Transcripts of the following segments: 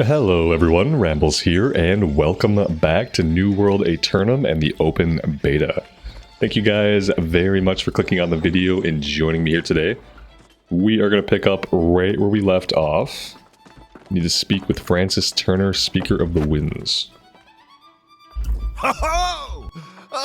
Hello everyone, Rambles here, and welcome back to New World Aeternum and the Open Beta. Thank you guys very much for clicking on the video and joining me here today. We are going to pick up right where we left off. Need to speak with Francis Turner, Speaker of the Winds. Ho ho!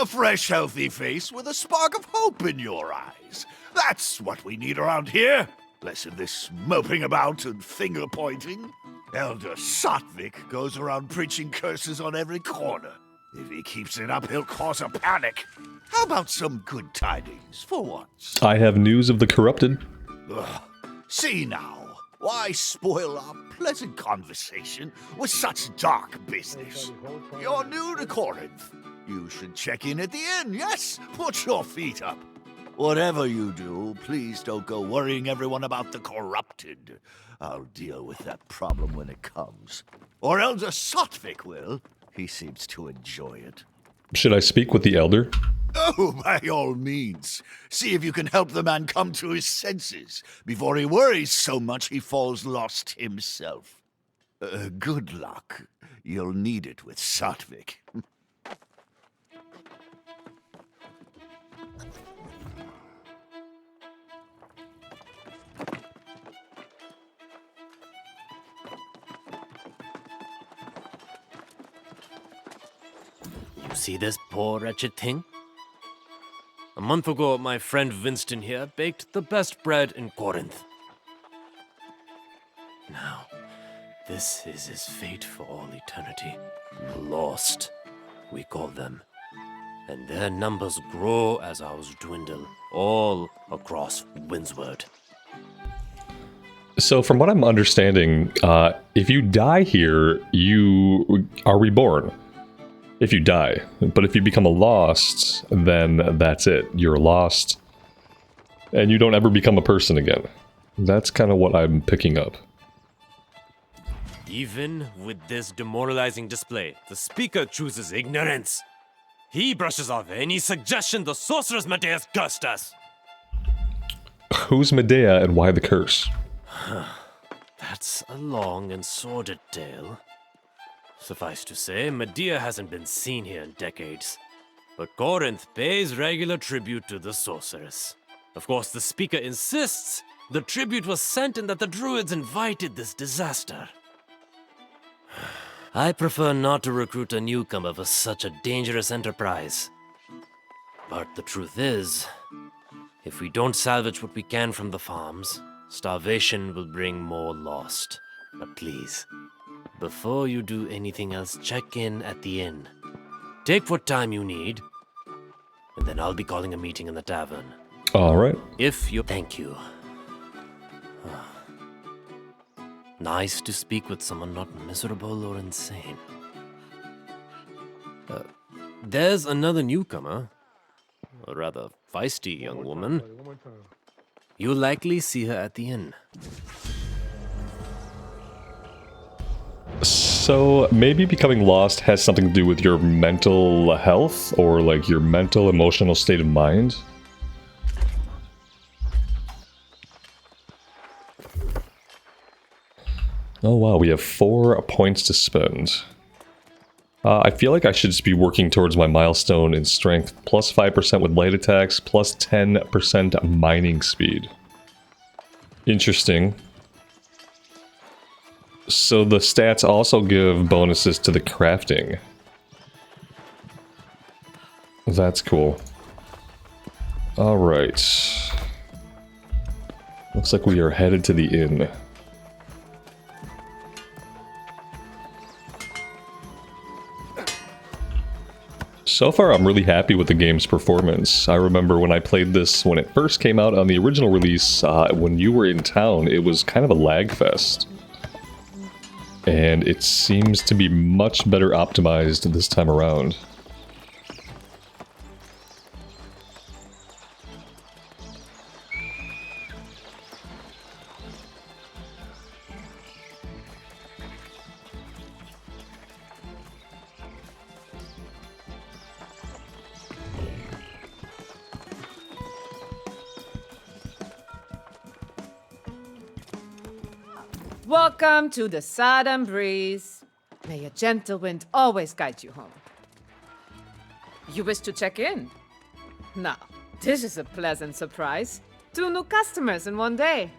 A fresh, healthy face with a spark of hope in your eyes. That's what we need around here. Less of this moping about and finger-pointing. Elder Sotvik goes around preaching curses on every corner. If he keeps it up, he'll cause a panic. How about some good tidings for once? I have news of the corrupted. Ugh. See now, why spoil our pleasant conversation with such dark business? You're new to Corinth. You should check in at the inn, yes? Put your feet up. Whatever you do, please don't go worrying everyone about the corrupted. I'll deal with that problem when it comes. Or Elder Sotvik will. He seems to enjoy it. Should I speak with the Elder? Oh, by all means. See if you can help the man come to his senses before he worries so much he falls lost himself. Good luck. You'll need it with Sotvik. See this poor wretched thing? A month ago, my friend Winston here baked the best bread in Corinth. Now, this is his fate for all eternity. The lost, we call them. And their numbers grow as ours dwindle, all across Windsward. So from what I'm understanding, if you die here, you are reborn. If you die. But if you become a lost, then that's it. You're lost. And you don't ever become a person again. That's kind of what I'm picking up. Even with this demoralizing display, the speaker chooses ignorance. He brushes off any suggestion the sorceress Medea's cursed us. Who's Medea and why the curse? That's a long and sordid tale. Suffice to say, Medea hasn't been seen here in decades. But Corinth pays regular tribute to the sorceress. Of course, the speaker insists the tribute was sent and that the druids invited this disaster. I prefer not to recruit a newcomer for such a dangerous enterprise. But the truth is, if we don't salvage what we can from the farms, starvation will bring more lost. But please, before you do anything else, check in at the inn. Take what time you need, and then I'll be calling a meeting in the tavern. All right. If you... Thank you. Nice to speak with someone not miserable or insane. There's another newcomer. A rather feisty young woman. You'll likely see her at the inn. So maybe becoming lost has something to do with your mental health or like your mental emotional state of mind. Oh wow, we have 4 points to spend. I feel like I should just be working towards my milestone in strength, plus 5% with light attacks, plus 10% mining speed. Interesting. So the stats also give bonuses to the crafting. That's cool. Alright. Looks like we are headed to the inn. So far, I'm really happy with the game's performance. I remember when I played this when it first came out on the original release, when you were in town, it was kind of a lag fest. And it seems to be much better optimized this time around. Welcome to the Southern Breeze. May a gentle wind always guide you home. You wish to check in? Now, this is a pleasant surprise. 2 new customers in one day.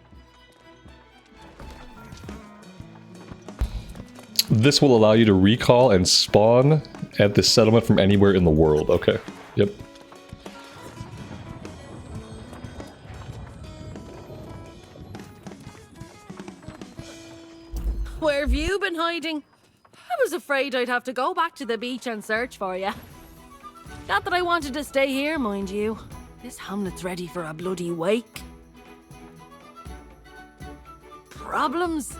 This will allow you to recall and spawn at this settlement from anywhere in the world. Okay. Yep. Where have you been hiding? I was afraid I'd have to go back to the beach and search for you. Not that I wanted to stay here, mind you. This hamlet's ready for a bloody wake. Problems?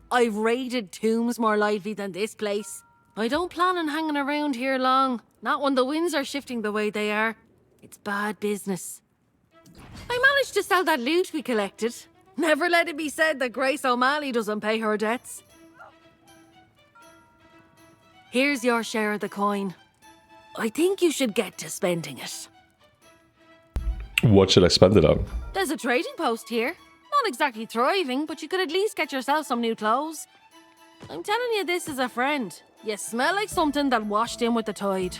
I've raided tombs more lively than this place. I don't plan on hanging around here long. Not when the winds are shifting the way they are. It's bad business. I managed to sell that loot we collected. Never let it be said that Grace O'Malley doesn't pay her debts. Here's your share of the coin. I think you should get to spending it. What should I spend it on? There's a trading post here. Not exactly thriving, but you could at least get yourself some new clothes. I'm telling you this as a friend. You smell like something that washed in with the tide.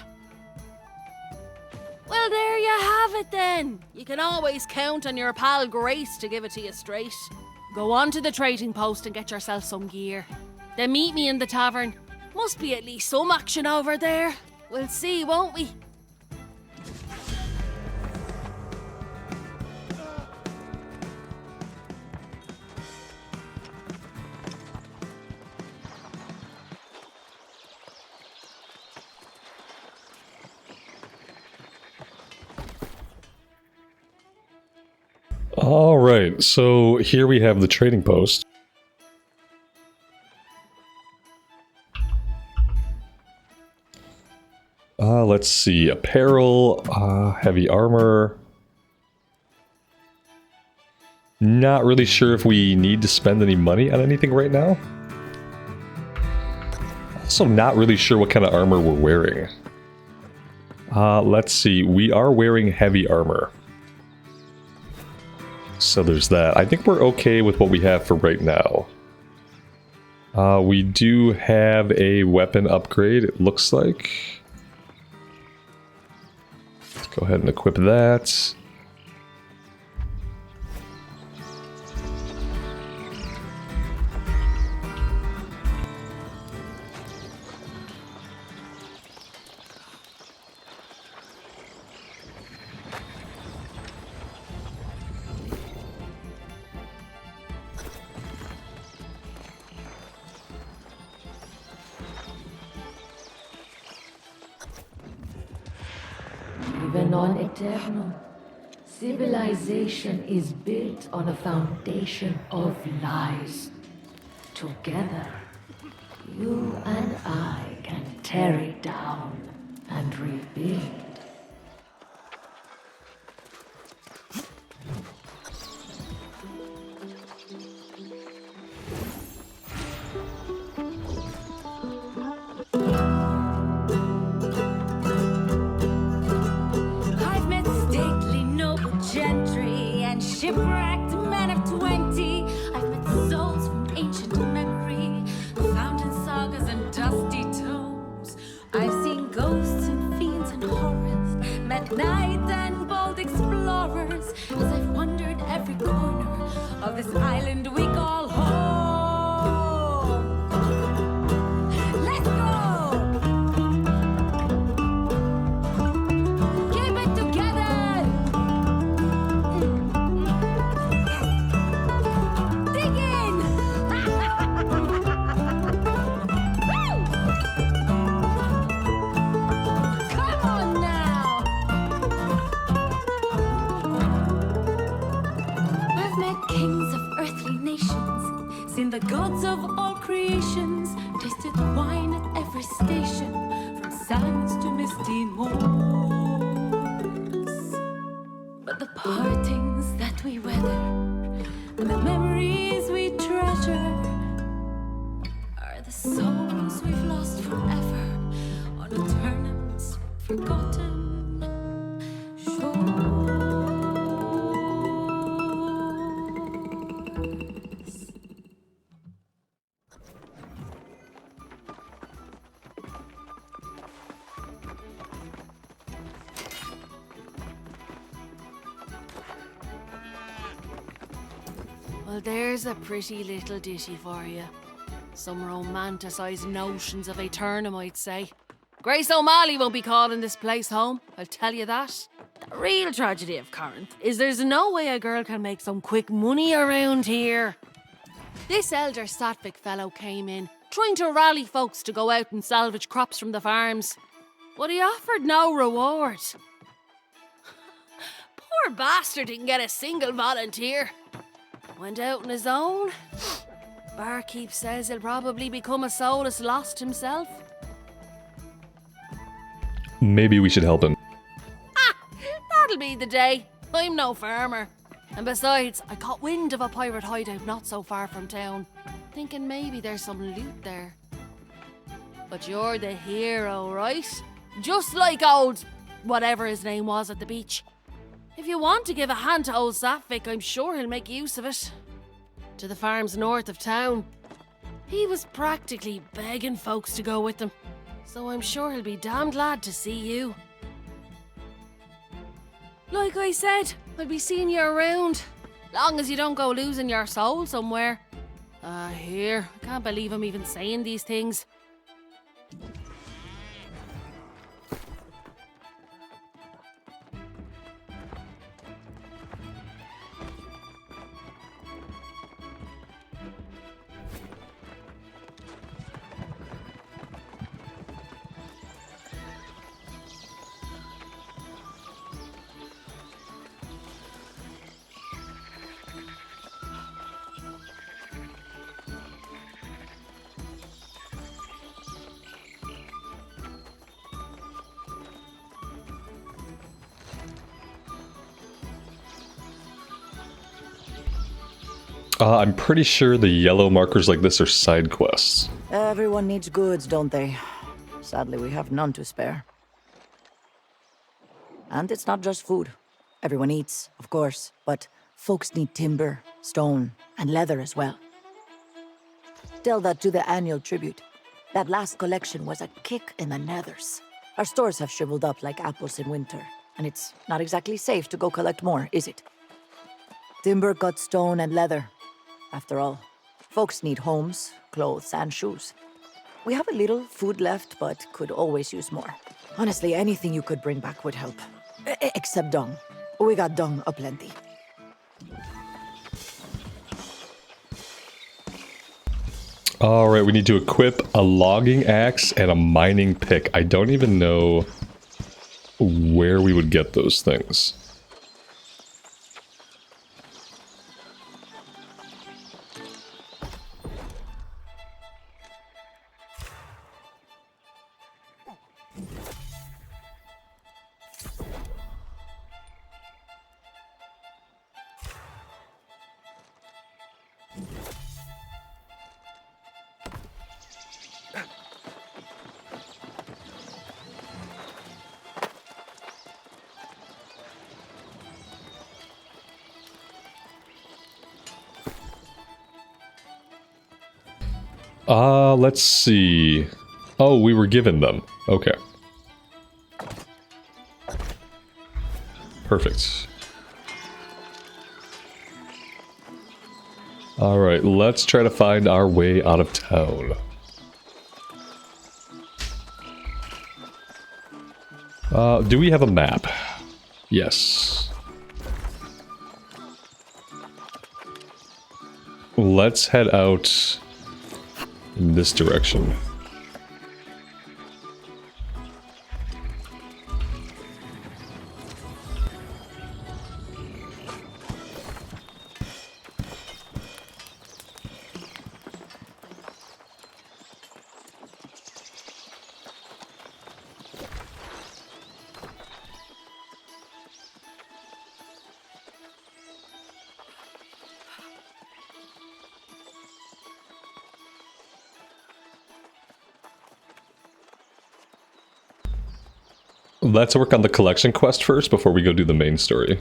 Well, there you have it then. You can always count on your pal Grace to give it to you straight. Go on to the trading post and get yourself some gear. Then meet me in the tavern. Must be at least some action over there. We'll see, won't we? All right, so here we have the trading post. Let's see, apparel, heavy armor. Not really sure if we need to spend any money on anything right now. Also not really sure what kind of armor we're wearing. Let's see, we are wearing heavy armor. So there's that. I think we're okay with what we have for right now. We do have a weapon upgrade, it looks like. Let's go ahead and equip that. Even on Aeternum, civilization is built on a foundation of lies. Together, you and I can tear it down and rebuild. I've met stately noble gentry and shipwrecked men of 20. I've met souls from ancient memory, found in sagas and dusty tomes. I've seen ghosts and fiends and horrors, met knights and bold explorers, as I've wandered every corner of this island we call home. Let's go! Keep it together! Dig in! Woo! Come on now! I've met kings of earthly nations, seen the gods of all creations, tasted wine at every station, from sands to misty moors. But the partings that we weather and the memories we treasure are the souls we've lost forever on Aeternum's forgotten shores. Well, there's a pretty little ditty for you. Some romanticised notions of Aeternum, I'd say. Grace O'Malley won't be calling this place home, I'll tell you that. The real tragedy of Corinth is there's no way a girl can make some quick money around here. This elder Sattvic fellow came in, trying to rally folks to go out and salvage crops from the farms. But he offered no reward. Poor bastard didn't get a single volunteer. Went out on his own. Barkeep says he'll probably become a soulless lost himself. Maybe we should help him. That'll be the day. I'm no farmer. And besides, I caught wind of a pirate hideout not so far from town, thinking maybe there's some loot there. But you're the hero, right? Just like old whatever his name was at the beach. If you want to give a hand to old Sattvic, I'm sure he'll make use of it. To the farms north of town. He was practically begging folks to go with him, so I'm sure he'll be damn glad to see you. Like I said, I'll be seeing you around, long as you don't go losing your soul somewhere. Here, I can't believe I'm even saying these things. I'm pretty sure the yellow markers like this are side quests. Everyone needs goods, don't they? Sadly, we have none to spare. And it's not just food. Everyone eats, of course, but folks need timber, stone, and leather as well. Tell that to the annual tribute. That last collection was a kick in the nethers. Our stores have shriveled up like apples in winter, and it's not exactly safe to go collect more, is it? Timber, cut stone, and leather. After all, folks need homes, clothes, and shoes. We have a little food left, but could always use more. Honestly, anything you could bring back would help. Except dung. We got dung aplenty. Alright, we need to equip a logging axe and a mining pick. I don't even know where we would get those things. Let's see. Oh, we were given them. Okay. Perfect. Alright, let's try to find our way out of town. Do we have a map? Yes. Let's head out in this direction. Let's work on the collection quest first before we go do the main story.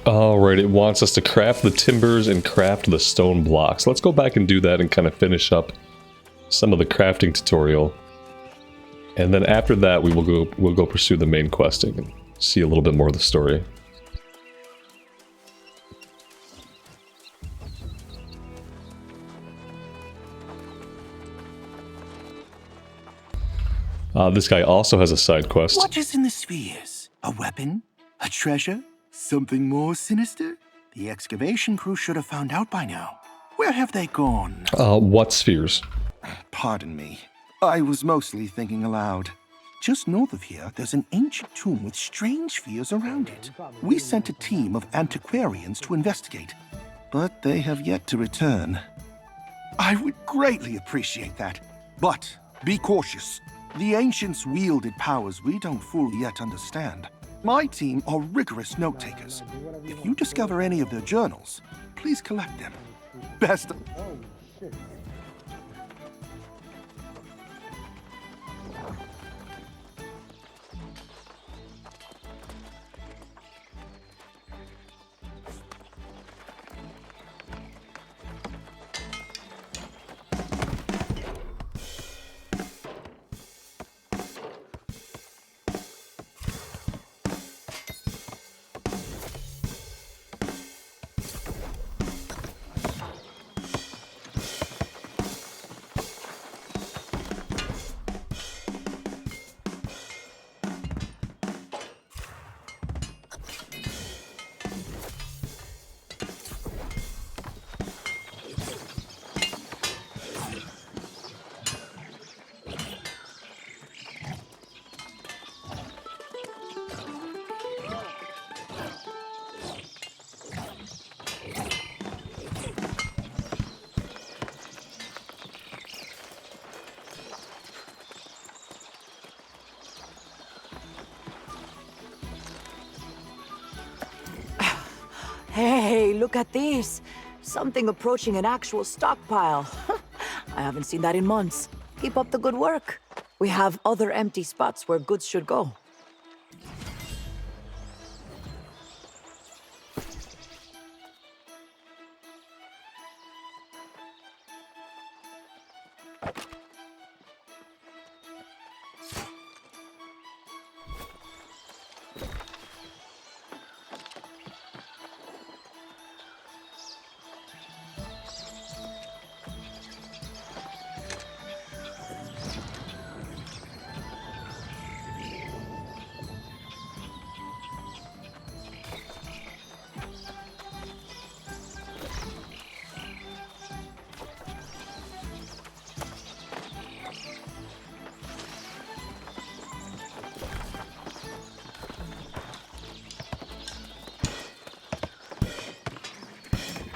Alright, it wants us to craft the timbers and craft the stone blocks. Let's go back and do that and kind of finish up some of the crafting tutorial. And then after that we'll go pursue the main questing and see a little bit more of the story. This guy also has a side quest. What is in the spheres? A weapon? A treasure? Something more sinister? The excavation crew should have found out by now. Where have they gone? What spheres? Pardon me. I was mostly thinking aloud. Just north of here, there's an ancient tomb with strange spheres around it. We sent a team of antiquarians to investigate, but they have yet to return. I would greatly appreciate that. But be cautious. The ancients wielded powers we don't fully yet understand. My team are rigorous note-takers. If you discover any of their journals, please collect them. Best. Hey, look at this. Something approaching an actual stockpile. I haven't seen that in months. Keep up the good work. We have other empty spots where goods should go.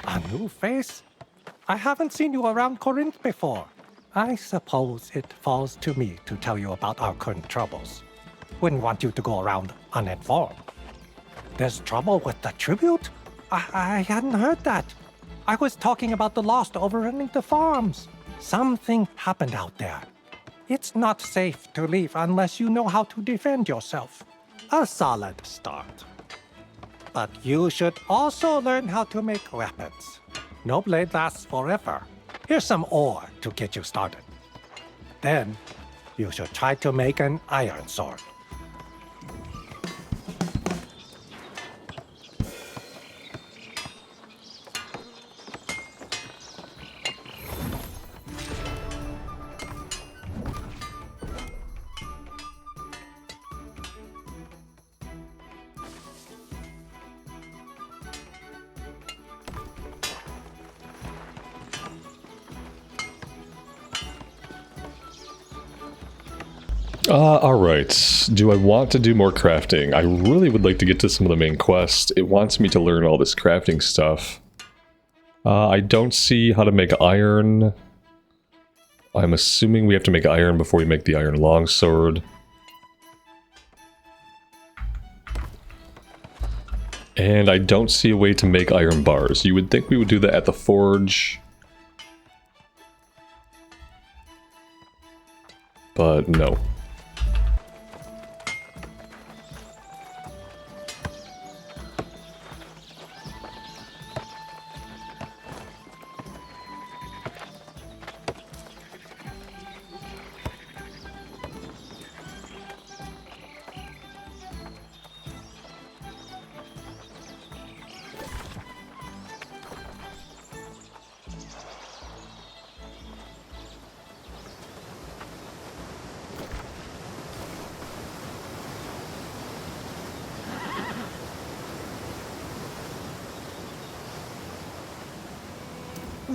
A new face? I haven't seen you around Corinth before. I suppose it falls to me to tell you about our current troubles. Wouldn't want you to go around uninformed. There's trouble with the tribute? I hadn't heard that. I was talking about the lost overrunning the farms. Something happened out there. It's not safe to leave unless you know how to defend yourself. A solid start. But you should also learn how to make weapons. No blade lasts forever. Here's some ore to get you started. Then, you should try to make an iron sword. Alright. Do I want to do more crafting? I really would like to get to some of the main quests. It wants me to learn all this crafting stuff. I don't see how to make iron. I'm assuming we have to make iron before we make the iron longsword. And I don't see a way to make iron bars. You would think we would do that at the forge. But no.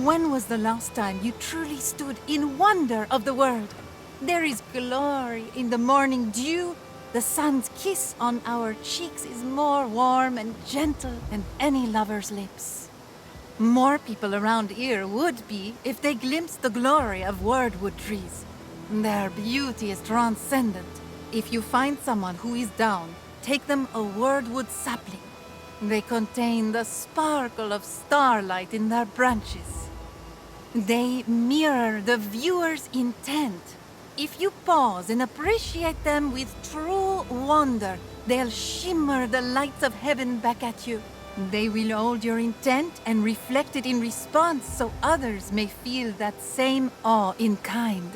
When was the last time you truly stood in wonder of the world? There is glory in the morning dew. The sun's kiss on our cheeks is more warm and gentle than any lover's lips. More people around here would be if they glimpsed the glory of wordwood trees. Their beauty is transcendent. If you find someone who is down, take them a wordwood sapling. They contain the sparkle of starlight in their branches. They mirror the viewer's intent. If you pause and appreciate them with true wonder, they'll shimmer the lights of heaven back at you. They will hold your intent and reflect it in response so others may feel that same awe in kind.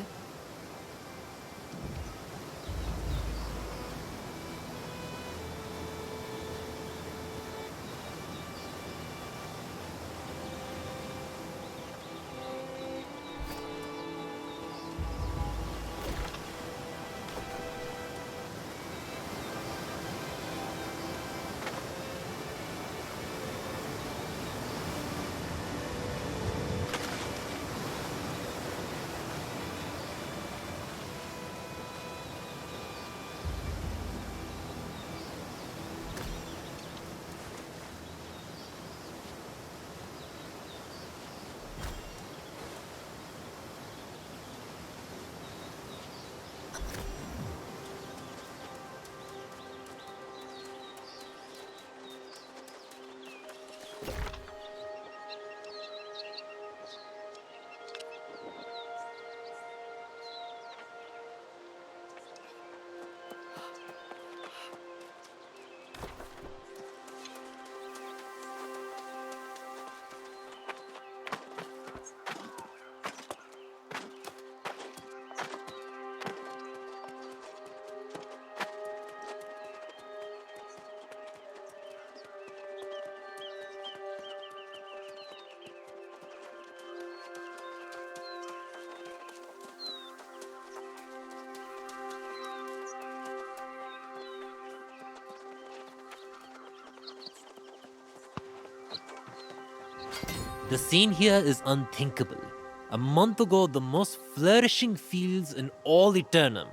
The scene here is unthinkable. A month ago, the most flourishing fields in all Aeternum.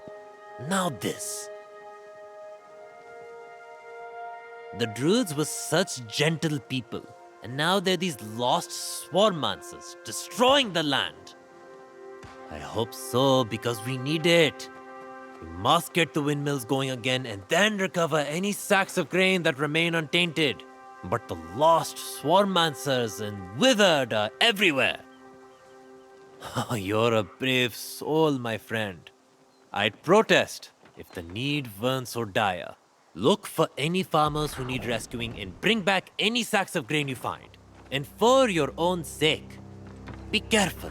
Now this. The druids were such gentle people, and now they're these lost swarmancers destroying the land. I hope so, because we need it. We must get the windmills going again and then recover any sacks of grain that remain untainted. But the lost swarmancers and withered are everywhere. You're a brave soul, my friend. I'd protest if the need weren't so dire. Look for any farmers who need rescuing and bring back any sacks of grain you find. And for your own sake, be careful.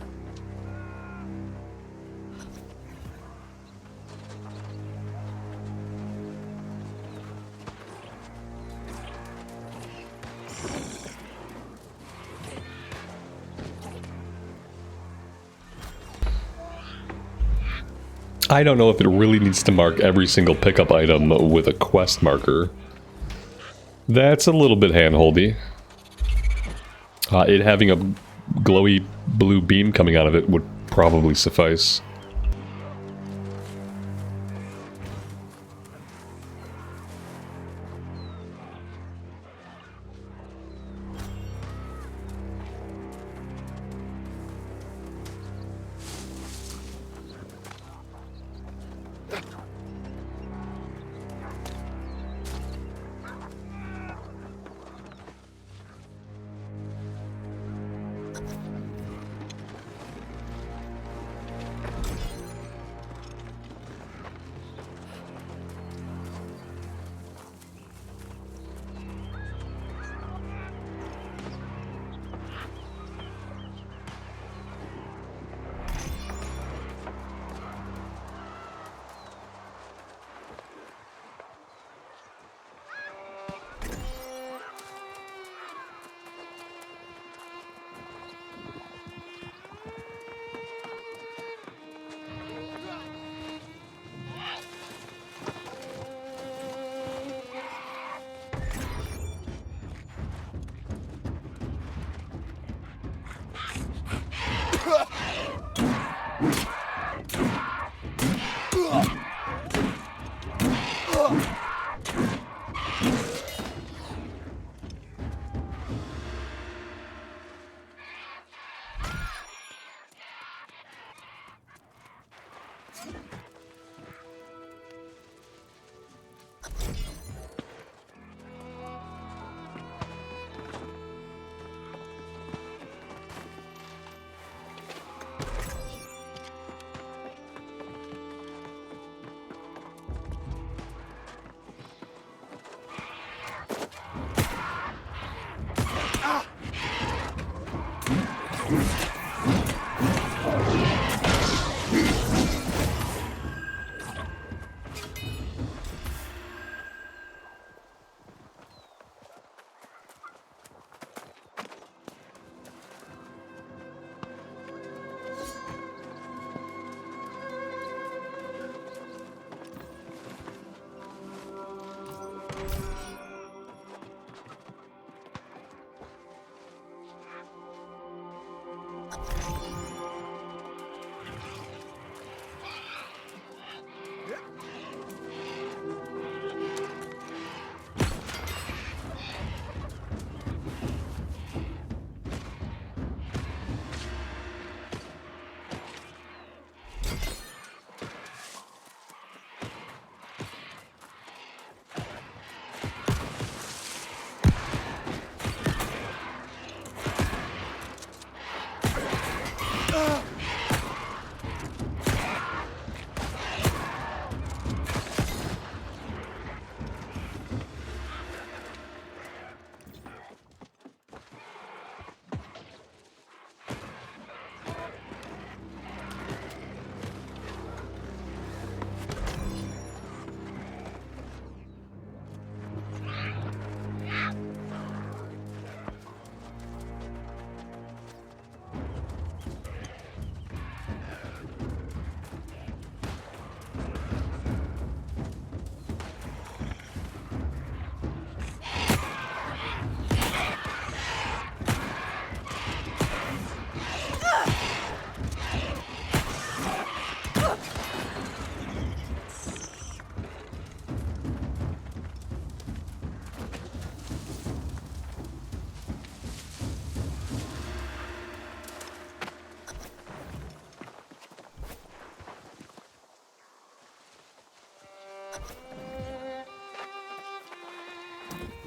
I don't know if it really needs to mark every single pickup item with a quest marker. That's a little bit handholdy. It having a glowy blue beam coming out of it would probably suffice.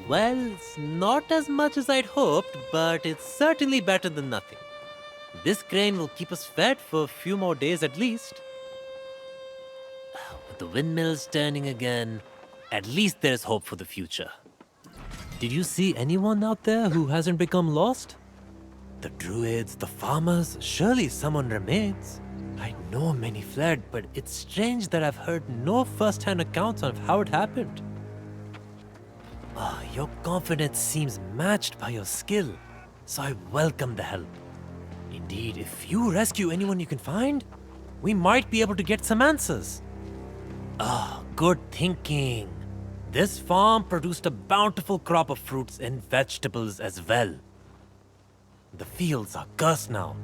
Well, it's not as much as I'd hoped, but it's certainly better than nothing. This grain will keep us fed for a few more days at least. With the windmills turning again, At least there's hope for the future. Did you see anyone out there who hasn't become lost? The druids, the farmers, surely someone remains. I know many fled, but it's strange that I've heard no first-hand accounts of how it happened. Your confidence seems matched by your skill, so I welcome the help. Indeed, if you rescue anyone you can find, we might be able to get some answers. Good thinking. This farm produced a bountiful crop of fruits and vegetables as well. The fields are cursed now,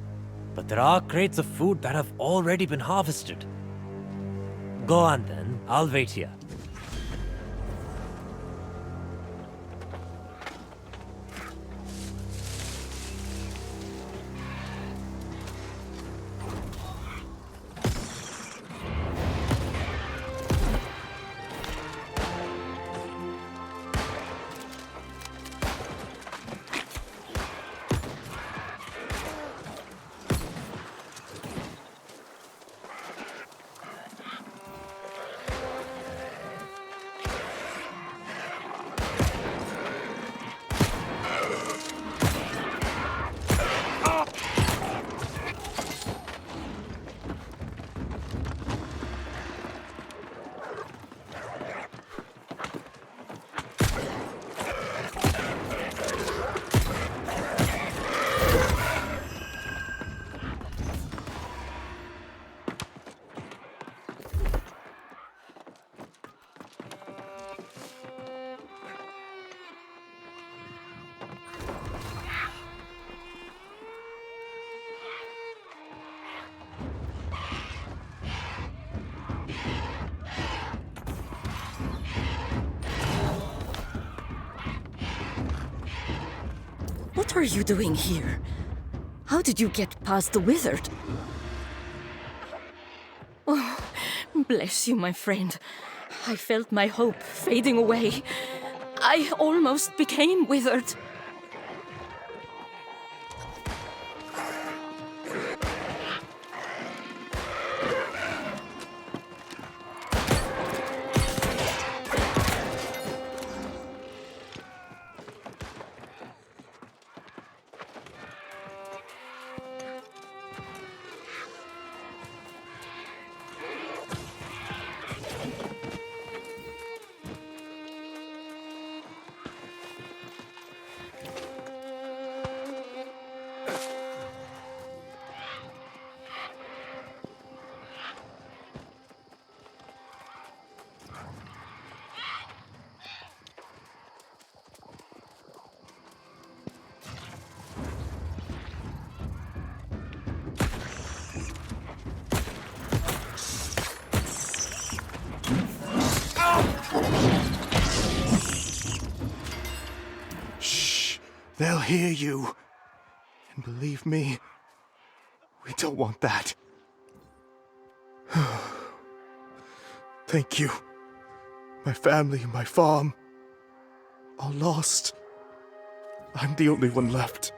but there are crates of food that have already been harvested. Go on then, I'll wait here. What are you doing here? How did you get past the wizard? Oh, bless you, my friend. I felt my hope fading away. I almost became withered. They'll hear you. And believe me, we don't want that. Thank you. My family, my farm, all lost. I'm the only one left.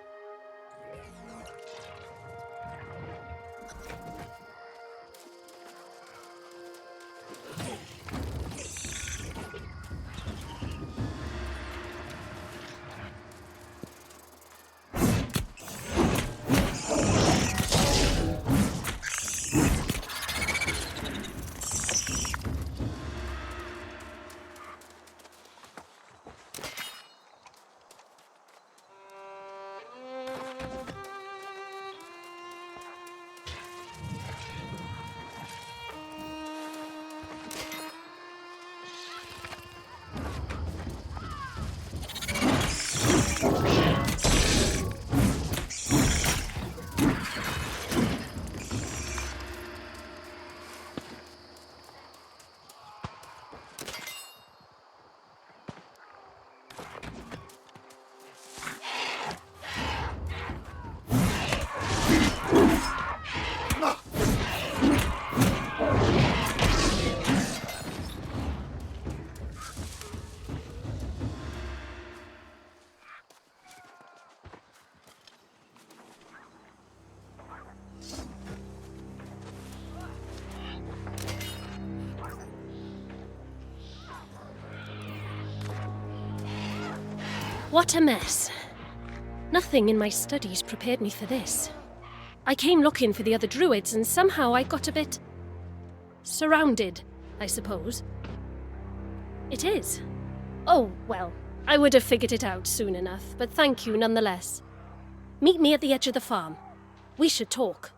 What a mess. Nothing in my studies prepared me for this. I came looking for the other druids and somehow I got a bit... surrounded, I suppose. It is. Oh, well, I would have figured it out soon enough, but thank you nonetheless. Meet me at the edge of the farm. We should talk.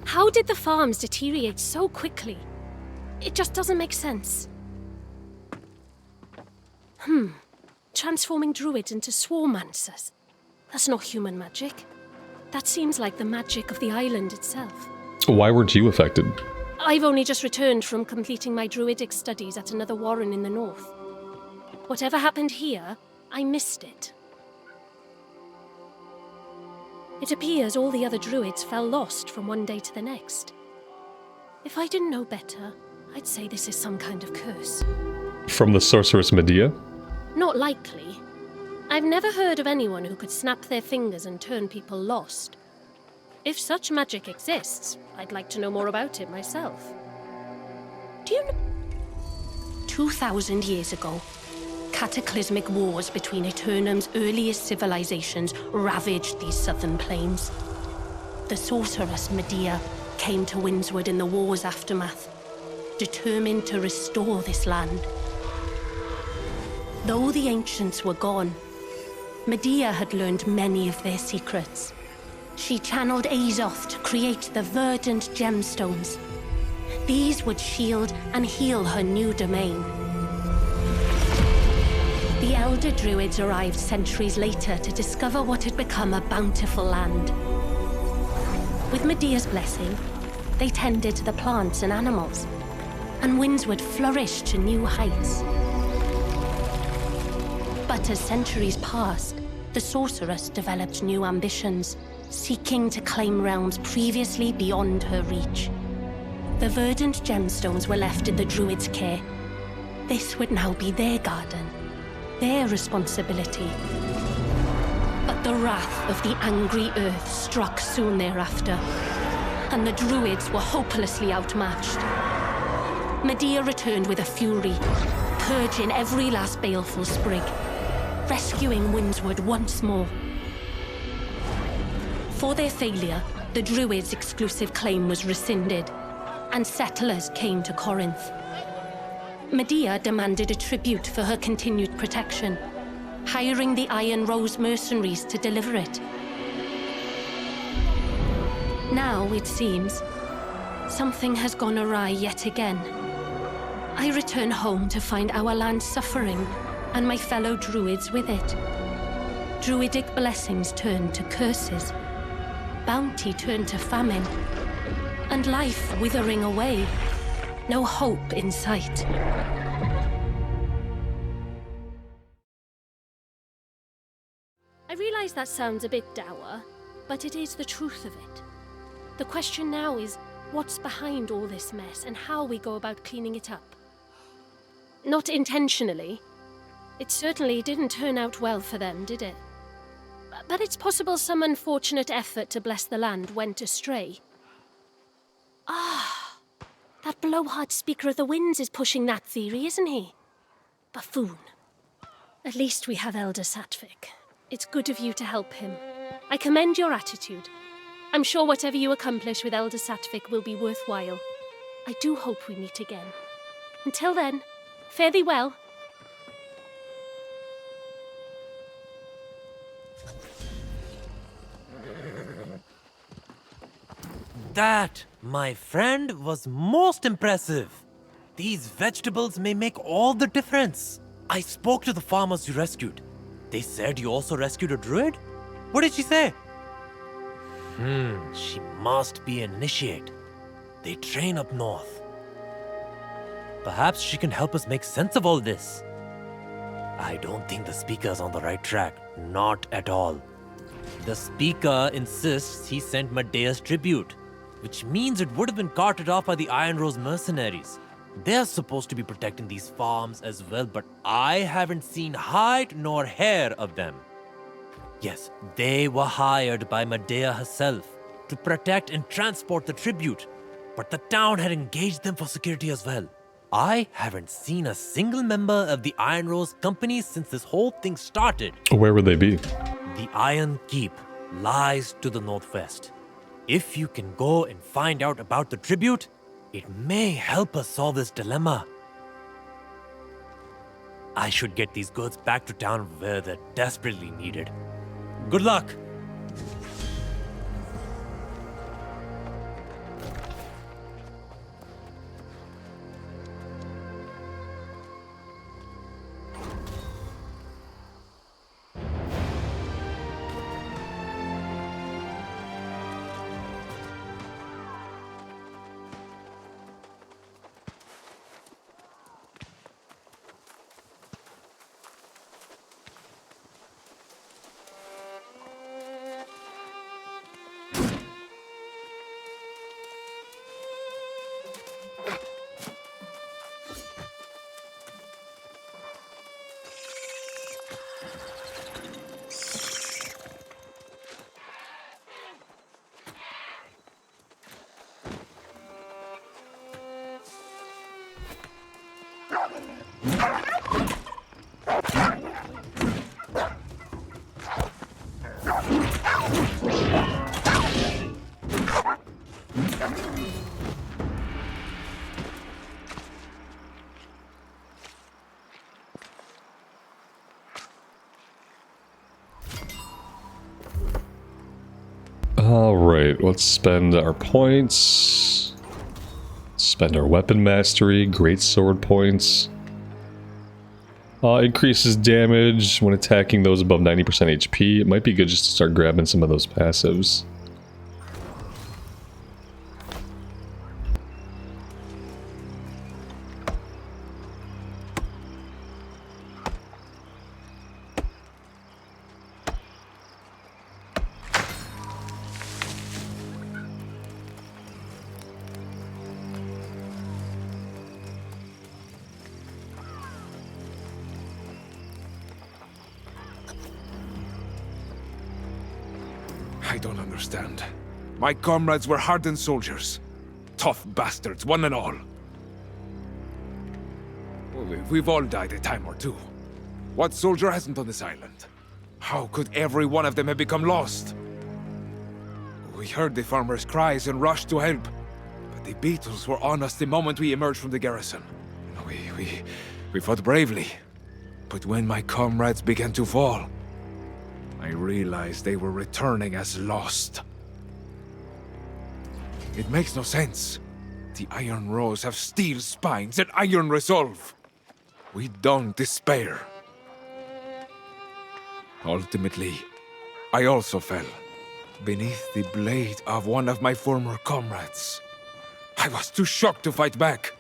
How did the farms deteriorate so quickly? It just doesn't make sense. Transforming druids into swarmancers. That's not human magic. That seems like the magic of the island itself. Why weren't you affected? I've only just returned from completing my druidic studies at another warren in the north. Whatever happened here, I missed it. It appears all the other druids fell lost from one day to the next. If I didn't know better, I'd say this is some kind of curse. From the sorceress Medea? Not likely. I've never heard of anyone who could snap their fingers and turn people lost. If such magic exists, I'd like to know more about it myself. Do you know... 2,000 years ago, cataclysmic wars between Aeternum's earliest civilizations ravaged these southern plains. The sorceress Medea came to Windswood in the war's aftermath, determined to restore this land. Though the ancients were gone, Medea had learned many of their secrets. She channeled Azoth to create the verdant gemstones. These would shield and heal her new domain. The elder druids arrived centuries later to discover what had become a bountiful land. With Medea's blessing, they tended to the plants and animals, and Windswood flourished to new heights. But as centuries passed, the sorceress developed new ambitions, seeking to claim realms previously beyond her reach. The verdant gemstones were left in the druids' care. This would now be their garden, their responsibility. But the wrath of the angry earth struck soon thereafter, and the druids were hopelessly outmatched. Medea returned with a fury, purging every last baleful sprig, rescuing Windswood once more. For their failure, the druids' exclusive claim was rescinded, and settlers came to Corinth. Medea demanded a tribute for her continued protection, hiring the Iron Rose mercenaries to deliver it. Now, it seems, something has gone awry yet again. I return home to find our land suffering, and my fellow druids with it. Druidic blessings turned to curses, bounty turned to famine, and life withering away. No hope in sight. I realize that sounds a bit dour, but it is the truth of it. The question now is, what's behind all this mess and how we go about cleaning it up? Not intentionally. It certainly didn't turn out well for them, did it? But it's possible some unfortunate effort to bless the land went astray. Ah, that blowhard speaker of the winds is pushing that theory, isn't he? Buffoon. At least we have Elder Satvik. It's good of you to help him. I commend your attitude. I'm sure whatever you accomplish with Elder Satvik will be worthwhile. I do hope we meet again. Until then, fare thee well. That, my friend, was most impressive. These vegetables may make all the difference. I spoke to the farmers you rescued. They said you also rescued a druid? What did she say? She must be an initiate. They train up north. Perhaps she can help us make sense of all this. I don't think the speaker's on the right track. Not at all. The speaker insists he sent Medea's tribute, which means it would have been carted off by the Iron Rose mercenaries. They're supposed to be protecting these farms as well, but I haven't seen hide nor hair of them. Yes, they were hired by Medea herself to protect and transport the tribute, but the town had engaged them for security as well. I haven't seen a single member of the Iron Rose company since this whole thing started. Where would they be? The Iron Keep lies to the northwest. If you can go and find out about the tribute, it may help us solve this dilemma. I should get these goods back to town where they're desperately needed. Good luck! Alright, let's spend our points. Spend our weapon mastery, great sword points. Increases damage when attacking those above 90% HP. It might be good just to start grabbing some of those passives. I don't understand. My comrades were hardened soldiers. Tough bastards, one and all. We've all died a time or two. What soldier hasn't on this island? How could every one of them have become lost? We heard the farmers' cries and rushed to help. But the beetles were on us the moment we emerged from the garrison. We fought bravely. But when my comrades began to fall, I realized they were returning as lost. It makes no sense. The Iron Rose have steel spines and iron resolve. We don't despair. Ultimately, I also fell beneath the blade of one of my former comrades. I was too shocked to fight back.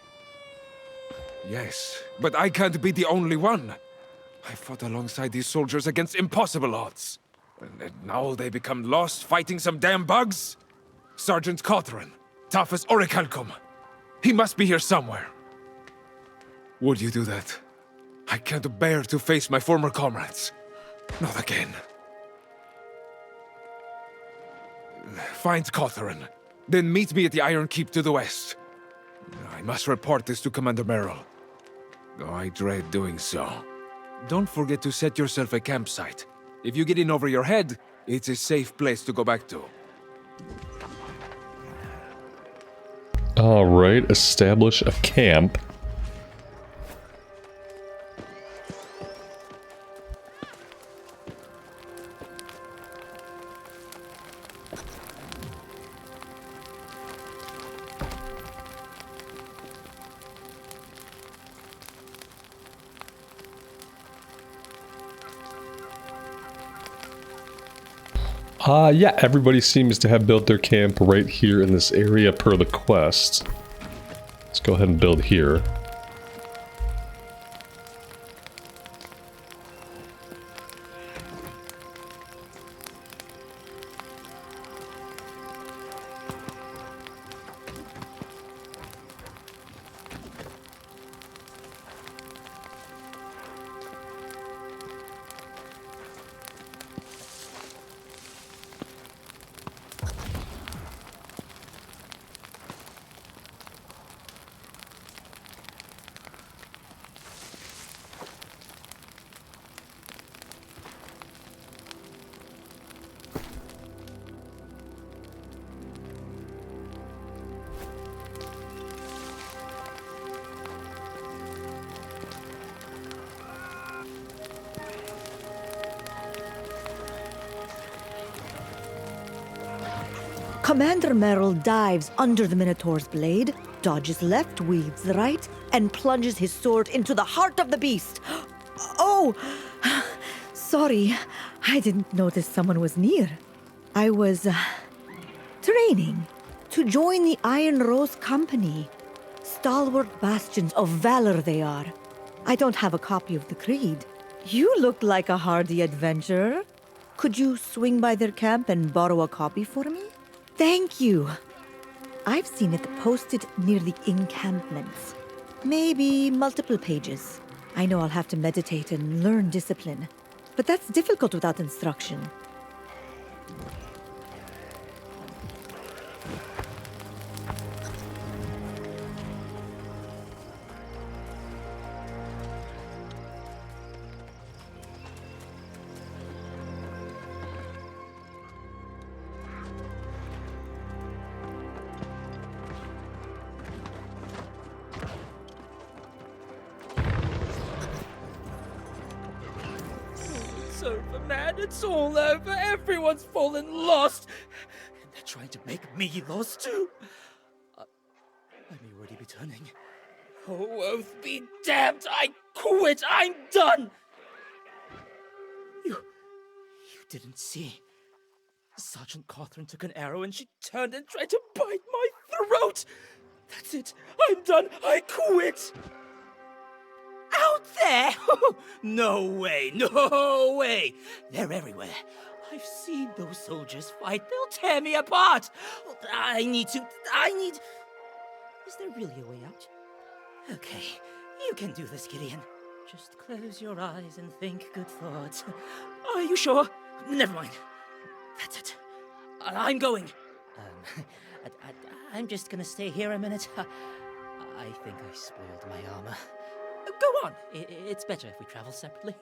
Yes, but I can't be the only one. I fought alongside these soldiers against impossible odds. And now they become lost fighting some damn bugs? Sergeant Cothran, tough as Orichalcum. He must be here somewhere. Would you do that? I can't bear to face my former comrades. Not again. Find Cothran, then meet me at the Iron Keep to the west. I must report this to Commander Merrill, though I dread doing so. Don't forget to set yourself a campsite. If you get in over your head, it's a safe place to go back to. Alright, establish a camp. Yeah, everybody seems to have built their camp right here in this area per the quest. Let's go ahead and build here. Commander Merrill dives under the Minotaur's blade, dodges left, weaves right, and plunges his sword into the heart of the beast. Oh! Sorry, I didn't notice someone was near. I was training to join the Iron Rose Company. Stalwart bastions of valor they are. I don't have a copy of the creed. You look like a hardy adventurer. Could you swing by their camp and borrow a copy for me? Thank you. I've seen it posted near the encampments. Maybe multiple pages. I know I'll have to meditate and learn discipline, but that's difficult without instruction. It's over, man. It's all over. Everyone's fallen lost. And they're trying to make me lost too. I may already be turning. Oh, oath be damned. I quit. I'm done. You didn't see. Sergeant Catherine took an arrow and she turned and tried to bite my throat. That's it. I'm done. I quit. Out there? No way, no way. They're everywhere. I've seen those soldiers fight. They'll tear me apart. I need... Is there really a way out? Okay, you can do this, Gideon. Just close your eyes and think good thoughts. Are you sure? Never mind. That's it. I'm going. I'm just gonna stay here a minute. I think I spoiled my armor. Go on. It's better if we travel separately.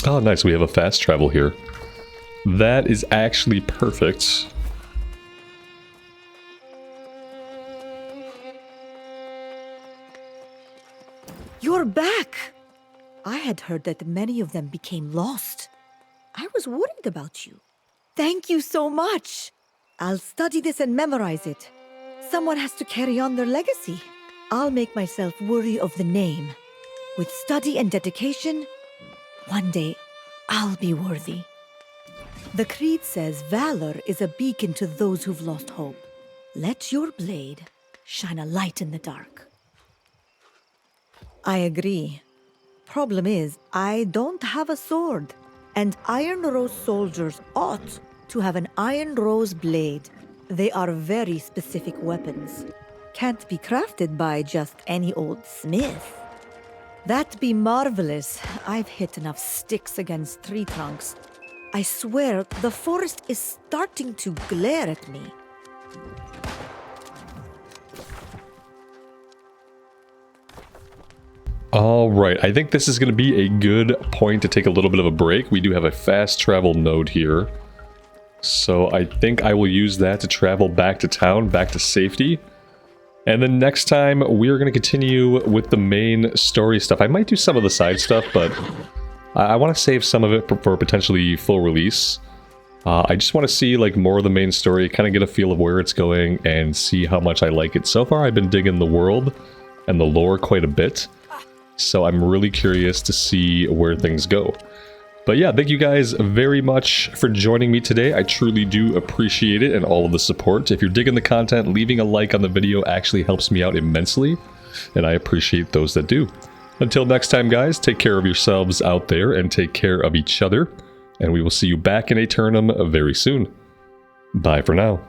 Oh, nice. We have a fast travel here. That is actually perfect. You're back! I had heard that many of them became lost. I was worried about you. Thank you so much. I'll study this and memorize it. Someone has to carry on their legacy. I'll make myself worthy of the name. With study and dedication, one day I'll be worthy. The creed says valor is a beacon to those who've lost hope. Let your blade shine a light in the dark. I agree. Problem is, I don't have a sword, and Iron Rose soldiers ought to have an Iron Rose blade. They are very specific weapons. Can't be crafted by just any old smith. That'd be marvelous. I've hit enough sticks against tree trunks. I swear, the forest is starting to glare at me. All right, I think this is going to be a good point to take a little bit of a break. We do have a fast travel node here. So I think I will use that to travel back to town, back to safety. And then next time, we are going to continue with the main story stuff. I might do some of the side stuff, but I want to save some of it for potentially full release. I just want to see like more of the main story, kind of get a feel of where it's going, and see how much I like it. So far, I've been digging the world and the lore quite a bit. So I'm really curious to see where things go. But yeah, thank you guys very much for joining me today. I truly do appreciate it and all of the support. If you're digging the content, leaving a like on the video actually helps me out immensely, and I appreciate those that do. Until next time, guys, take care of yourselves out there and take care of each other, and we will see you back in Aeternum very soon. Bye for now.